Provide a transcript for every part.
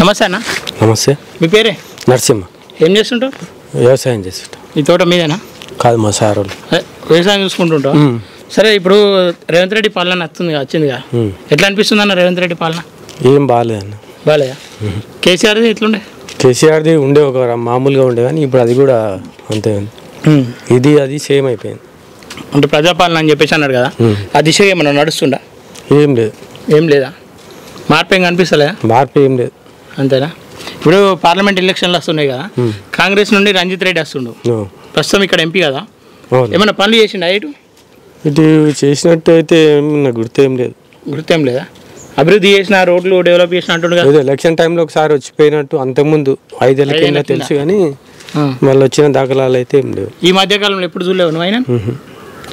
నమస్తే అన్న. నమస్తే. మీ పేరే? నరసింహ. ఏం చేస్తుంటావు? వ్యవసాయం చేస్తుంటాం. ఈ తోట మీదేనా? కాదు, మా సార్ వాళ్ళు. వ్యవసాయం చూసుకుంటుంటావు. సరే, ఇప్పుడు రేవంత్ రెడ్డి పాలన వచ్చిందిగా, ఎట్లా అనిపిస్తుంది అన్న రేవంత్ రెడ్డి పాలన? ఏం బాగాలేదన్న. బాగాలేదా? కేసీఆర్ది ఎట్లుండే? కేసీఆర్ది ఉండే ఒక మామూలుగా ఉండే, కానీ ఇప్పుడు అది కూడా అంతే ఉంది. ఇది అది సేమ్ అయిపోయింది. అంటే ప్రజాపాలన అని చెప్పేసి అన్నాడు కదా, ఆ దిశగా ఏమన్నా నడుస్తుందా? ఏం లేదు. ఏం లేదా? మార్పు ఏం కనిపిస్తలేదా? మార్పు ఏం లేదు. అంతేనా? ఇప్పుడు పార్లమెంట్ ఎలక్షన్లు వస్తున్నాయి కదా, కాంగ్రెస్ నుండి రంజిత్ రెడ్డి వస్తుండు, ప్రస్తుతం ఇక్కడ ఎంపీ కదా, ఏమన్నా పనులు చేసిండు ఇటు? ఇటు చేసినట్టు అయితే నాకు గుర్తేం లేదు. గుర్తేం లేదా? అభివృద్ధి చేసిన, రోడ్లు డెవలప్ చేసిన అంటుండగా. ఎలక్షన్ టైంలో ఒకసారి వచ్చిపోయినట్టు, అంతకుముందు 5 ఏళ్ళ కింద తెలుసు, కానీ మళ్ళీ వచ్చిన దాఖలాలు అయితే ఏం లేవు. ఈ మధ్యకాలంలో ఎప్పుడు చూడలేవు నువ్వు? అయినా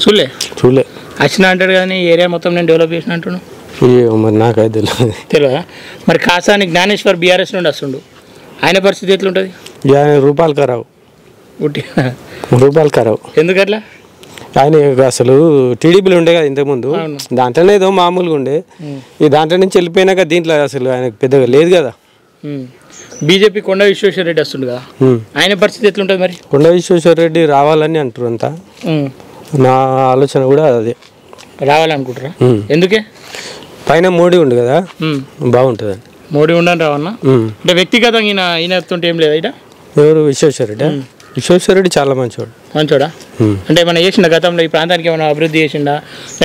చూడలే వచ్చిన అంటాడు, కానీ ఏరియా మొత్తం నేను డెవలప్ చేసిన అంటున్నాను. మరి నాకైతే తెలియదా? మరి కాసాని జ్ఞానేశ్వర్ బీఆర్ఎస్ నుండి వస్తుండు, ఆయన పరిస్థితి ఎట్లుంటుంది? రూపాయలు ఖరావు. ఎందుకట్లా? ఆయన అసలు టీడీపీలో ఉండే కదా ఇంతకుముందు, దాంట్లోనే ఏదో మామూలుగా ఉండే, ఈ దాంట్లో నుంచి వెళ్ళిపోయినాక దీంట్లో అసలు ఆయనకు పెద్దగా లేదు కదా. బీజేపీ కొండ విశ్వేశ్వర రెడ్డి వస్తుండు కదా, ఆయన పరిస్థితి ఎట్లుంటుంది మరి? కొండ విశ్వేశ్వర రెడ్డి రావాలని అంటారు అంతా, నా ఆలోచన కూడా అదే, రావాలనుకుంటారా? ఎందుకే? పైన మోడీ ఉండు కదా, బాగుంటుంది. మోడీ ఉండని రావన్నా? అంటే వ్యక్తిగతంగా ఈయనతుంటే ఏం లేదా? ఎవరు? విశ్వేశ్వర రెడ్డి. విశ్వేశ్వర రెడ్డి చాలా మంచోడా? అంటే ఏమన్నా చేసిండా గతంలో? ఈ ప్రాంతానికి ఏమైనా అభివృద్ధి చేసిండా?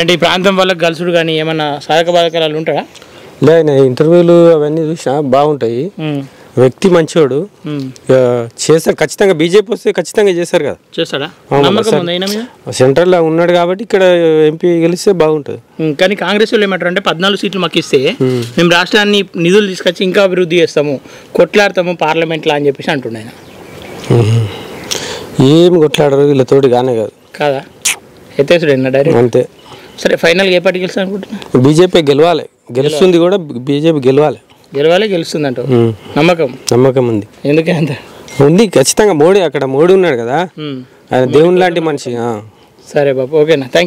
అంటే ఈ ప్రాంతం వాళ్ళకి గలుసుడు కానీ ఏమన్నా సహాయక బాధకాలు ఉంటాడా? లేదు, ఇంటర్వ్యూలు అవన్నీ చూసినా బాగుంటాయి. వ్యక్తి మంచోడు, చేస్తారు ఖచ్చితంగా. బీజేపీ వస్తే ఖచ్చితంగా చేస్తారు కదా. చేస్తాడా? సెంట్రల్లో ఉన్నాడు కాబట్టి ఇక్కడ ఎంపీ గెలిస్తే బాగుంటుంది. కానీ కాంగ్రెస్ వాళ్ళు ఏమంటారు అంటే 14 సీట్లు మాకు ఇస్తే మేము రాష్ట్రాన్ని నిధులు తీసుకొచ్చి ఇంకా అభివృద్ధి చేస్తాము, కొట్లాడతాము పార్లమెంట్లో అని చెప్పేసి అంటుండే ఆయన. ఏం కొట్లాడరు వీళ్ళతోటి, కానే కాదా? ఎత్తేసుడు డైరెక్ట్ అంతే. సరే, ఫైనల్గా ఏ పార్టీ గెలుస్తా అనుకుంటున్నా? బీజేపీ గెలవాలి, గెలుస్తుంది కూడా. బీజేపీ గెలుస్తుంది అంటావు? నమ్మకం ఉంది. ఎందుకే అంత ఉంది? ఖచ్చితంగా మోడీ, అక్కడ మోడీ ఉన్నాడు కదా, ఆయన దేవుని లాంటి మనిషి. సరే బాబు, ఓకేనా, థ్యాంక్ యూ.